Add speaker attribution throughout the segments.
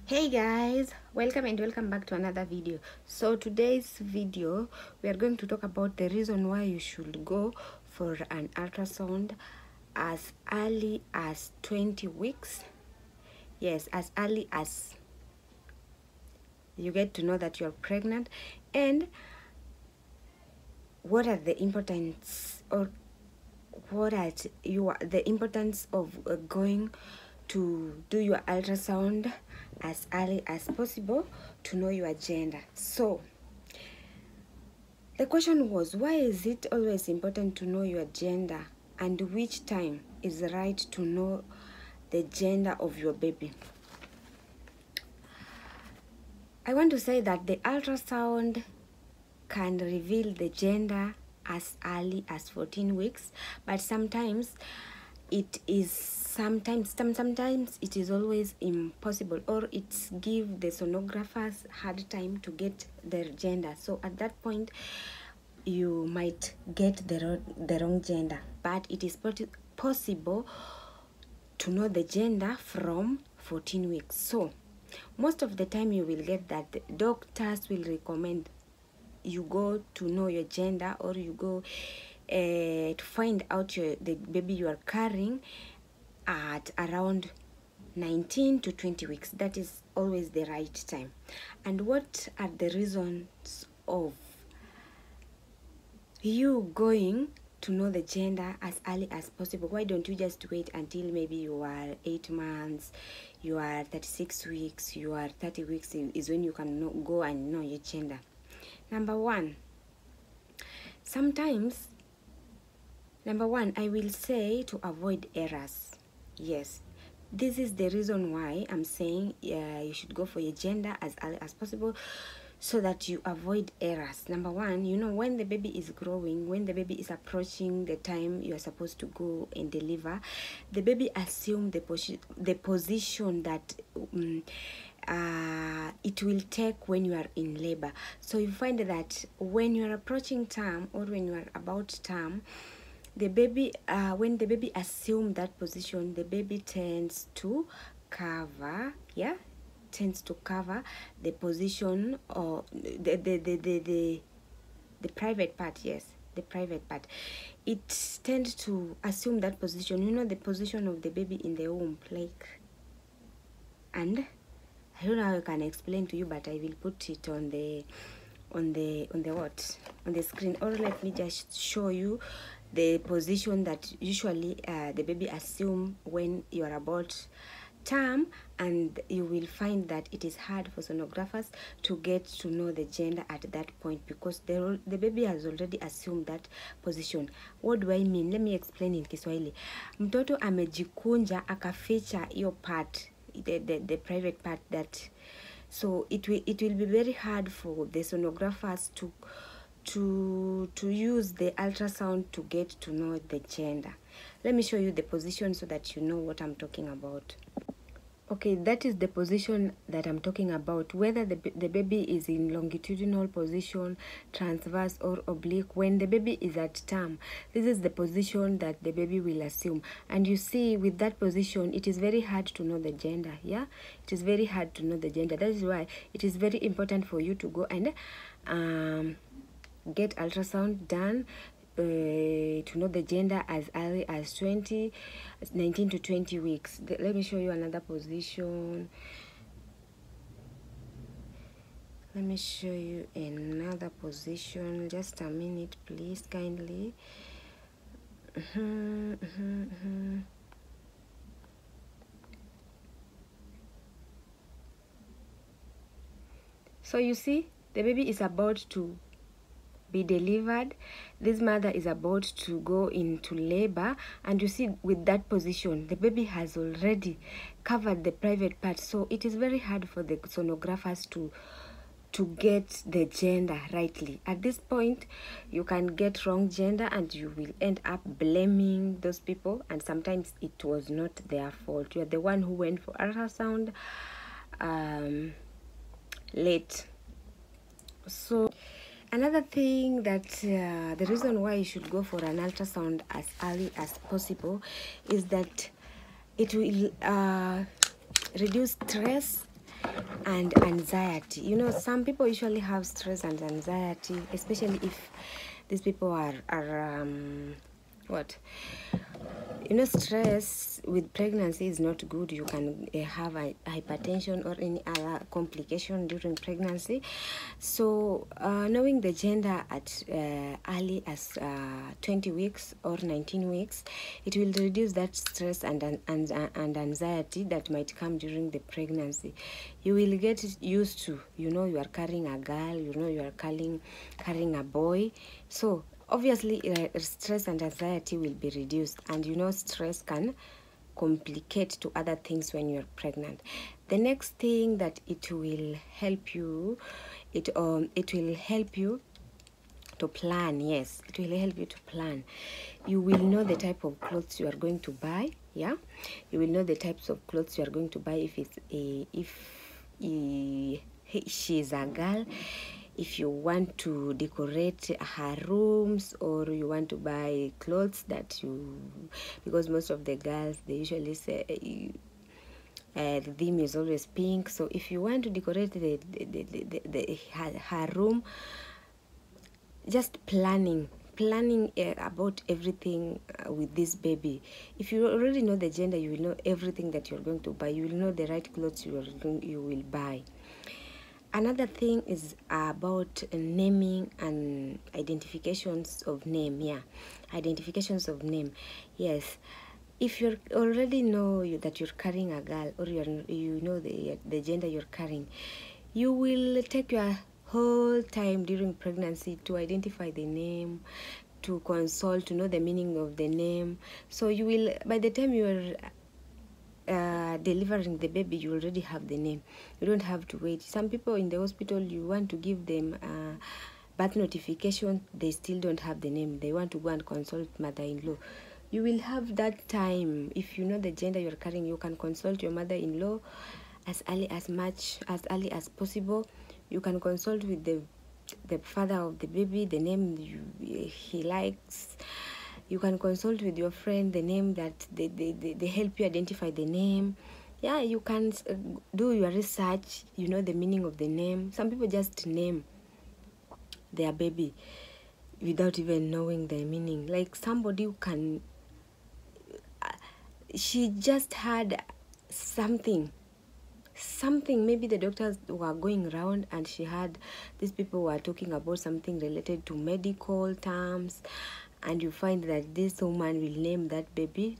Speaker 1: Hey guys, welcome back to another video. So today's video we are going to talk about the reason why you should go for an ultrasound as early as 20 weeks. Yes, as early as you get to know that you're pregnant, and what are the importance or what are the importance of going to do your ultrasound as early as possible to know your gender. So the question was, why is it always important to know your gender, and which time is right to know the gender of your baby? I want to say that the ultrasound can reveal the gender as early as 14 weeks, but sometimes it is always impossible, or it's give the sonographers hard time to get their gender. So at that point you might get the wrong gender, but it is possible to know the gender from 14 weeks. So most of the time you will get that the doctors will recommend you go to know your gender, or you go to find out the baby you are carrying at around 19 to 20 weeks. That is always the right time. And what are the reasons of you going to know the gender as early as possible? Why don't you just wait until maybe you are 8 months, you are 36 weeks, you are 30 weeks is when you can go and know your gender? Number one, I will say to avoid errors. Yes, this is the reason why I'm saying you should go for your gender as early as possible, so that you avoid errors. Number one, when the baby is growing, when the baby is approaching the time you are supposed to go and deliver, the baby assume the position that it will take when you are in labor. So you find that when you are approaching term, or when you are about term, the baby when the baby assume that position, the baby tends to cover the position, or the private part. Yes, the private part. It tends to assume that position, the position of the baby in the womb, like, and I don't know how I can explain to you, but I will put it on the screen, or let me just show you the position that usually the baby assume when you are about term. And you will find that it is hard for sonographers to get to know the gender at that point, because the baby has already assumed that position. What do I mean? Let me explain in Kiswahili. Mtoto amejikunja akaficha hiyo part, the private part, that so it will be very hard for the sonographers to use the ultrasound to get to know the gender. Let me show you the position so that you know what I'm talking about. Okay, that is the position that I'm talking about, whether the baby is in longitudinal position, transverse, or oblique. When the baby is at term, this is the position that the baby will assume. And you see, with that position, it is very hard to know the gender. Yeah, it is very hard to know the gender. That is why it is very important for you to go and get ultrasound done to know the gender as early as 19 to 20 weeks. Let me show you another position. Let me show you another position. Just a minute, please, kindly. So you see, the baby is about to be delivered. This mother is about to go into labor, and you see, with that position, the baby has already covered the private part. So it is very hard for the sonographers to get the gender rightly. At this point, you can get wrong gender, and you will end up blaming those people, and sometimes it was not their fault. You are the one who went for ultrasound late. So another thing that the reason why you should go for an ultrasound as early as possible is that it will reduce stress, and anxiety. You know, some people usually have stress and anxiety, especially if these people are what, you know, stress with pregnancy is not good. You can have a hypertension or any other complication during pregnancy. So knowing the gender at early as 20 weeks or 19 weeks, it will reduce that stress and anxiety that might come during the pregnancy. You will get used to, you know, you are carrying a girl, you know, you are carrying a boy. So obviously stress and anxiety will be reduced, and you know, stress can complicate to other things when you're pregnant. The next thing that it will help you, it will help you to plan. Yes, it will help you to plan. You will know the type of clothes you are going to buy. Yeah, you will know the types of clothes you are going to buy. If it's she's a girl, if you want to decorate her rooms, or you want to buy clothes that you, because most of the girls, they usually say the theme is always pink. So if you want to decorate her room, just planning about everything with this baby. If you already know the gender, you will know everything that you're going to buy. You will know the right clothes you will buy. Another thing is about naming and identifications of name. Yeah, identifications of name. Yes, if you already know that you're carrying a girl, or you know the gender you're carrying, you will take your whole time during pregnancy to identify the name, to consult, to know the meaning of the name. So you will, by the time you're delivering the baby, you already have the name. You don't have to wait. Some people in the hospital, you want to give them birth notification, they still don't have the name. They want to go and consult mother-in-law. You will have that time. If you know the gender you're carrying, you can consult your mother-in-law as early as possible. You can consult with the father of the baby, the name he likes. You can consult with your friend the name that they help you identify the name. Yeah, you can do your research, you know, the meaning of the name. Some people just name their baby without even knowing the meaning. Like somebody who can, she just had something, maybe the doctors were going around and she had, these people were talking about something related to medical terms, and you find that this woman will name that baby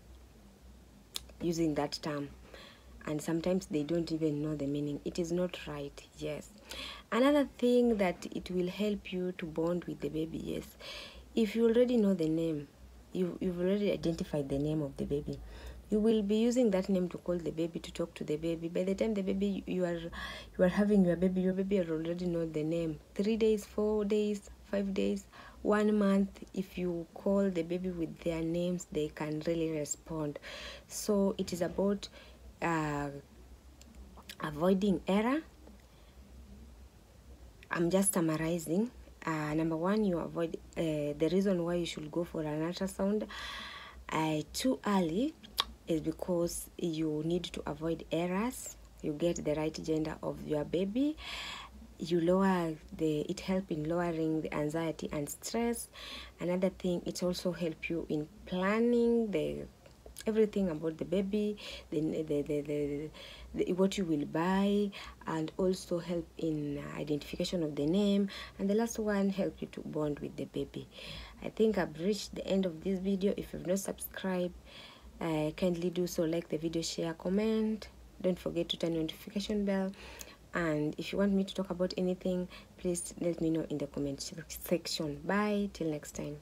Speaker 1: using that term, and sometimes they don't even know the meaning. It is not right. Yes. Another thing that it will help you to bond with the baby, yes, if you already know the name, you've already identified the name of the baby, you will be using that name to call the baby, to talk to the baby. By the time the baby, you are having your baby already know the name. 3 days, 4 days, 5 days, 1 month, if you call the baby with their names, they can really respond. So it is about avoiding error. I'm just summarizing. Number one, you avoid the reason why you should go for an ultrasound too early is because you need to avoid errors. You get the right gender of your baby. You it helps in lowering the anxiety and stress. Another thing, it also helps you in planning everything about the baby, what you will buy, and also help in identification of the name. And the last one, help you to bond with the baby. I think I've reached the end of this video. If you've not subscribed, kindly do so. Like the video, share, comment. Don't forget to turn notification bell. And if you want me to talk about anything, please let me know in the comment section. Bye till next time.